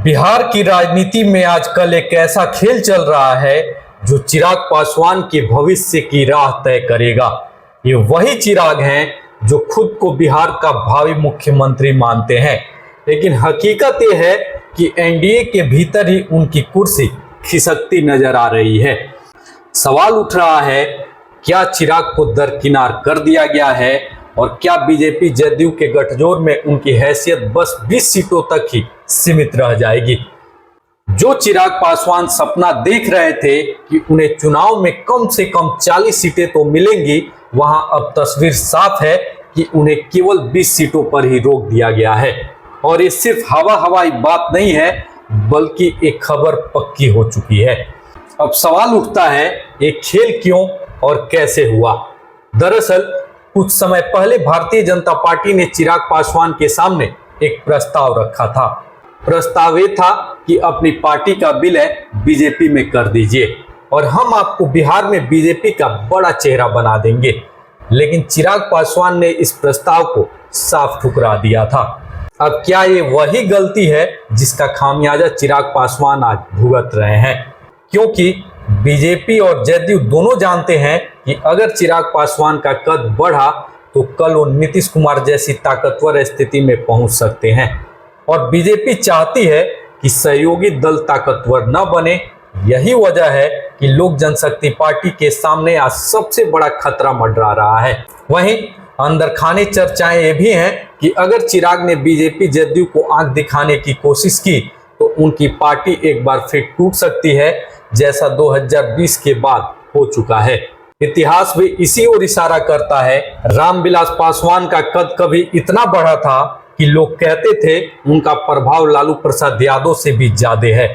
बिहार की राजनीति में आजकल एक ऐसा खेल चल रहा है जो चिराग पासवान के भविष्य की राह तय करेगा। ये वही चिराग हैं जो खुद को बिहार का भावी मुख्यमंत्री मानते हैं, लेकिन हकीकत ये है कि एनडीए के भीतर ही उनकी कुर्सी खिसकती नजर आ रही है। सवाल उठ रहा है, क्या चिराग को दरकिनार कर दिया गया है और क्या बीजेपी जदयू के गठजोड़ में उनकी हैसियत बस 20 सीटों तक ही सीमित रह जाएगी। जो चिराग पासवान सपना देख रहे थे कि उन्हें चुनाव में कम से कम 40 सीटें तो मिलेंगी, वहां अब तस्वीर साफ है कि उन्हें केवल 20 सीटों पर ही रोक दिया गया है। और ये सिर्फ हवाई बात नहीं है, बल्कि एक खबर पक्की हो चुकी है। अब सवाल उठता है, ये खेल क्यों और कैसे हुआ। दरअसल कुछ समय पहले भारतीय जनता पार्टी ने चिराग पासवान के सामने एक प्रस्ताव रखा था। प्रस्ताव ये था कि अपनी पार्टी का विलय बीजेपी में कर दीजिए और हम आपको बिहार में बीजेपी का बड़ा चेहरा बना देंगे। लेकिन चिराग पासवान ने इस प्रस्ताव को साफ ठुकरा दिया था। अब क्या ये वही गलती है जिसका खामियाजा चिराग पासवान आज भुगत रहे हैं? क्योंकि बीजेपी और जदयू दोनों जानते हैं कि अगर चिराग पासवान का कद बढ़ा तो कल वो नीतीश कुमार जैसी ताकतवर स्थिति में पहुंच सकते हैं। और बीजेपी चाहती है कि सहयोगी दल ताकतवर न बने। यही वजह है कि लोक जनशक्ति पार्टी के सामने आज सबसे बड़ा खतरा मंडरा रहा है। वहीं अंदर खाने चर्चाएं ये भी हैं कि अगर चिराग ने बीजेपी जदयू को आंख दिखाने की कोशिश की तो उनकी पार्टी एक बार फिर टूट सकती है, जैसा 2020 के बाद हो चुका है। इतिहास भी इसी ओर इशारा करता है। रामविलास पासवान का कद कभी इतना बढ़ा था कि लोग कहते थे उनका प्रभाव लालू प्रसाद यादव से भी ज्यादा है।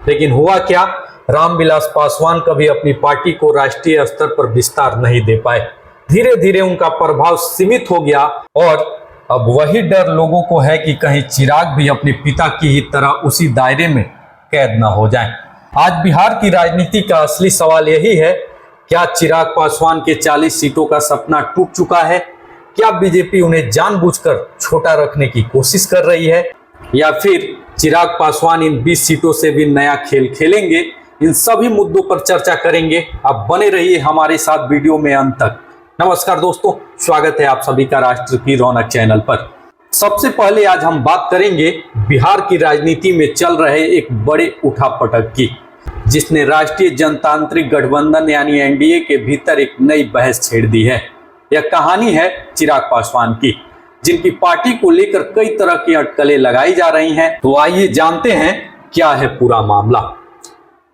लेकिन हुआ क्या, रामविलास पासवान कभी अपनी पार्टी को राष्ट्रीय स्तर पर विस्तार नहीं दे पाए। धीरे धीरे उनका प्रभाव सीमित हो गया और अब वही डर लोगों को है कि कहीं चिराग भी अपने पिता की ही तरह उसी दायरे में कैद न हो जाएं। आज बिहार की राजनीति का असली सवाल यही है, क्या चिराग पासवान के 40 सीटों का सपना टूट चुका है? क्या बीजेपी उन्हें जानबूझकर छोटा रखने की कोशिश कर रही है, या फिर चिराग पासवान इन 20 सीटों से भी नया खेल खेलेंगे? इन सभी मुद्दों पर चर्चा करेंगे। आप बने रहिए हमारे साथ वीडियो में अंत तक। नमस्कार दोस्तों, स्वागत है आप सभी का राष्ट्र की रौनक चैनल पर। सबसे पहले आज हम बात करेंगे बिहार की राजनीति में चल रहे एक बड़े उठापटक की, जिसने राष्ट्रीय जनतांत्रिक गठबंधन यानी एनडीए के भीतर एक नई बहस छेड़ दी है। यह कहानी है चिराग पासवान की, जिनकी पार्टी को लेकर कई तरह की अटकलें लगाई जा रही हैं। तो आइए जानते हैं क्या है पूरा मामला।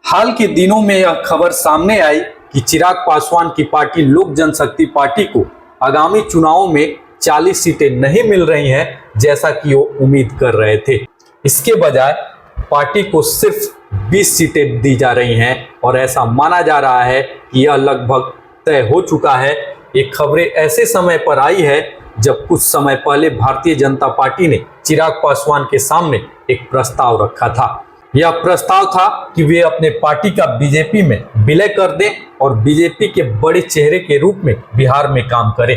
हाल के दिनों में यह खबर सामने आई कि चिराग पासवान की पार्टी लोक जनशक्ति पार्टी को आगामी चुनावों में 40 सीटें नहीं मिल रही हैं, जैसा कि वो उम्मीद कर रहे थे। इसके बजाय पार्टी को सिर्फ 20 सीटें दी जा रही हैं और ऐसा माना जा रहा है कि यह लगभग तय हो चुका है। ये खबरें ऐसे समय पर आई है जब कुछ समय पहले भारतीय जनता पार्टी ने चिराग पासवान के सामने एक प्रस्ताव रखा था। यह प्रस्ताव था कि वे अपने पार्टी का बीजेपी में विलय कर दें और बीजेपी के बड़े चेहरे के रूप में बिहार में काम करें।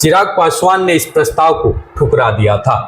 चिराग पासवान ने इस प्रस्ताव को ठुकरा दिया था।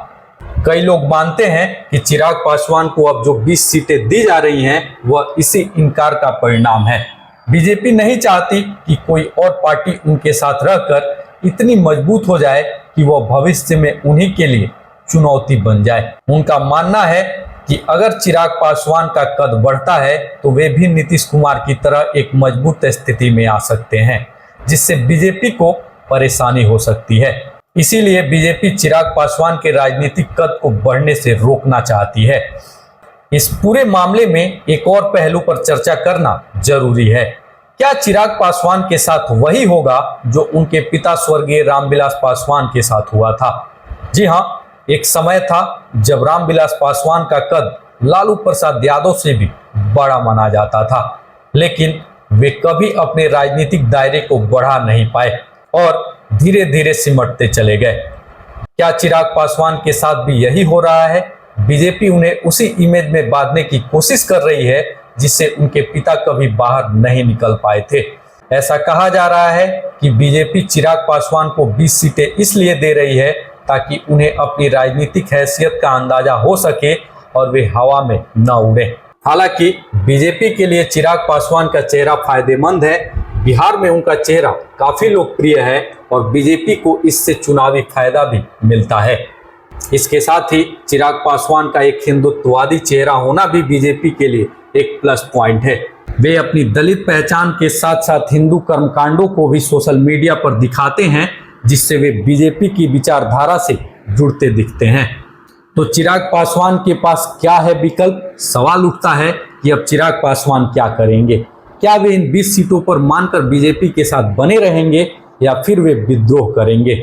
कई लोग मानते हैं कि चिराग पासवान को अब जो 20 सीटें दी जा रही हैं वह इसी इनकार का परिणाम है। बीजेपी नहीं चाहती कि कोई और पार्टी उनके साथ रहकर इतनी मजबूत हो जाए कि वह भविष्य में उन्हीं के लिए चुनौती बन जाए। उनका मानना है कि अगर चिराग पासवान का कद बढ़ता है तो वे भी नीतीश कुमार की तरह एक मजबूत स्थिति में आ सकते हैं, जिससे बीजेपी को परेशानी हो सकती है। इसीलिए बीजेपी चिराग पासवान के राजनीतिक कद को बढ़ने से रोकना चाहती है। इस पूरे मामले में एक और पहलू पर चर्चा करना जरूरी है। क्या चिराग पासवान के साथ वही होगा जो उनके पिता स्वर्गीय रामविलास पासवान के साथ हुआ था? जी हाँ, एक समय था जब रामविलास पासवान का कद लालू प्रसाद यादव से भी बड़ा माना जाता था, लेकिन वे कभी अपने राजनीतिक दायरे को बढ़ा नहीं पाए और धीरे धीरे सिमटते चले गए। क्या चिराग पासवान के साथ भी यही हो रहा है? बीजेपी उन्हें उसी इमेज में बांधने की कोशिश कर रही है जिससे उनके पिता कभी बाहर नहीं निकल पाए थे। ऐसा कहा जा रहा है कि बीजेपी चिराग पासवान को 20 सीटें इसलिए दे रही है ताकि उन्हें अपनी राजनीतिक हैसियत का अंदाजा हो सके और वे हवा में न उड़े। हालांकि बीजेपी के लिए चिराग पासवान का चेहरा फायदेमंद है। बिहार में उनका चेहरा काफी लोकप्रिय है और बीजेपी को इससे चुनावी फायदा भी मिलता है। इसके साथ ही चिराग पासवान का एक हिंदुत्ववादी चेहरा होना भी बीजेपी के लिए एक प्लस पॉइंट है। वे अपनी दलित पहचान के साथ साथ हिंदू कर्मकांडों को भी सोशल मीडिया पर दिखाते हैं, जिससे वे बीजेपी की विचारधारा से जुड़ते दिखते हैं। तो चिराग पासवान के पास क्या है विकल्प? सवाल उठता है कि अब चिराग पासवान क्या करेंगे? क्या वे इन 20 सीटों पर मानकर बीजेपी के साथ बने रहेंगे या फिर वे विद्रोह करेंगे?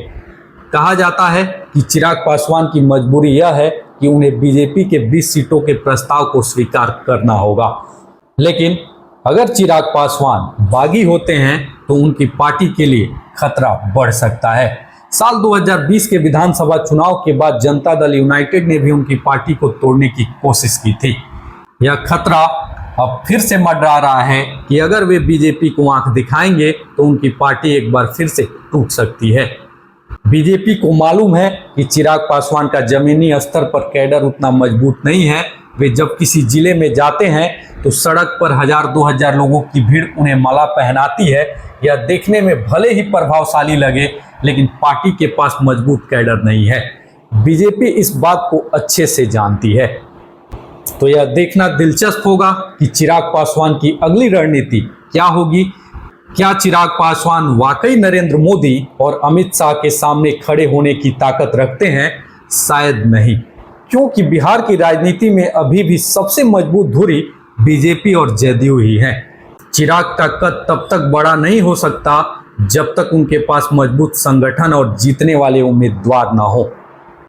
कहा जाता है कि चिराग पासवान की मजबूरी यह है कि उन्हें बीजेपी के 20 सीटों के प्रस्ताव को स्वीकार करना होगा। लेकिन अगर चिराग पासवान बागी होते हैं तो उनकी पार्टी के लिए खतरा बढ़ सकता है। साल 2020 के विधानसभा चुनाव के बाद जनता दल यूनाइटेड ने भी उनकी पार्टी को तोड़ने की कोशिश की थी। यह खतरा अब फिर से मंडरा रहा है कि अगर वे बीजेपी को आंख दिखाएंगे तो उनकी पार्टी एक बार फिर से टूट सकती है। बीजेपी को मालूम है कि चिराग पासवान का जमीनी स्तर पर कैडर उतना मजबूत नहीं है। वे जब किसी जिले में जाते हैं तो सड़क पर 1000-2000 लोगों की भीड़ उन्हें माला पहनाती है। यह देखने में भले ही प्रभावशाली लगे, लेकिन पार्टी के पास मजबूत कैडर नहीं है। बीजेपी इस बात को अच्छे से जानती है। तो यह देखना दिलचस्प होगा कि चिराग पासवान की अगली रणनीति क्या होगी। क्या चिराग पासवान वाकई नरेंद्र मोदी और अमित शाह के सामने खड़े होने की ताकत रखते हैं? शायद नहीं, क्योंकि बिहार की राजनीति में अभी भी सबसे मजबूत धुरी बीजेपी और जदयू ही है। चिराग का कद तब तक बड़ा नहीं हो सकता जब तक उनके पास मजबूत संगठन और जीतने वाले उम्मीदवार ना हो।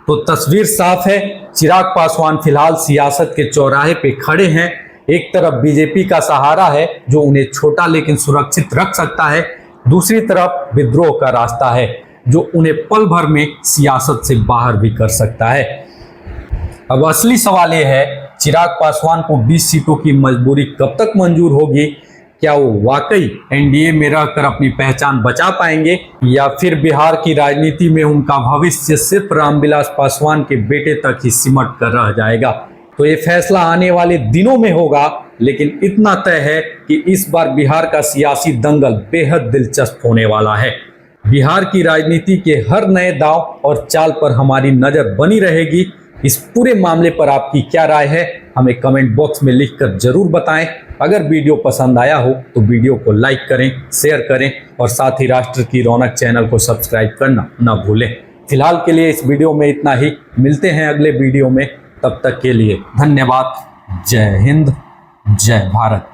तो तस्वीर साफ है, चिराग पासवान फिलहाल सियासत के चौराहे पे खड़े हैं। एक तरफ बीजेपी का सहारा है जो उन्हें छोटा लेकिन सुरक्षित रख सकता है, दूसरी तरफ विद्रोह का रास्ता है जो उन्हें पल भर में सियासत से बाहर भी कर सकता है। अब असली सवाल यह है, चिराग पासवान को 20 सीटों की मजबूरी कब तक मंजूर होगी? क्या वो वाकई एनडीए में रहकर अपनी पहचान बचा पाएंगे या फिर बिहार की राजनीति में उनका भविष्य सिर्फ रामविलास पासवान के बेटे तक ही सिमट कर रह जाएगा? तो ये फैसला आने वाले दिनों में होगा, लेकिन इतना तय है कि इस बार बिहार का सियासी दंगल बेहद दिलचस्प होने वाला है। बिहार की राजनीति के हर नए दांव और चाल पर हमारी नजर बनी रहेगी। इस पूरे मामले पर आपकी क्या राय है, हमें कमेंट बॉक्स में लिखकर जरूर बताएं। अगर वीडियो पसंद आया हो तो वीडियो को लाइक करें, शेयर करें और साथ ही राष्ट्र की रौनक चैनल को सब्सक्राइब करना ना भूलें। फिलहाल के लिए इस वीडियो में इतना ही। मिलते हैं अगले वीडियो में, तब तक के लिए धन्यवाद। जय हिंद, जय भारत।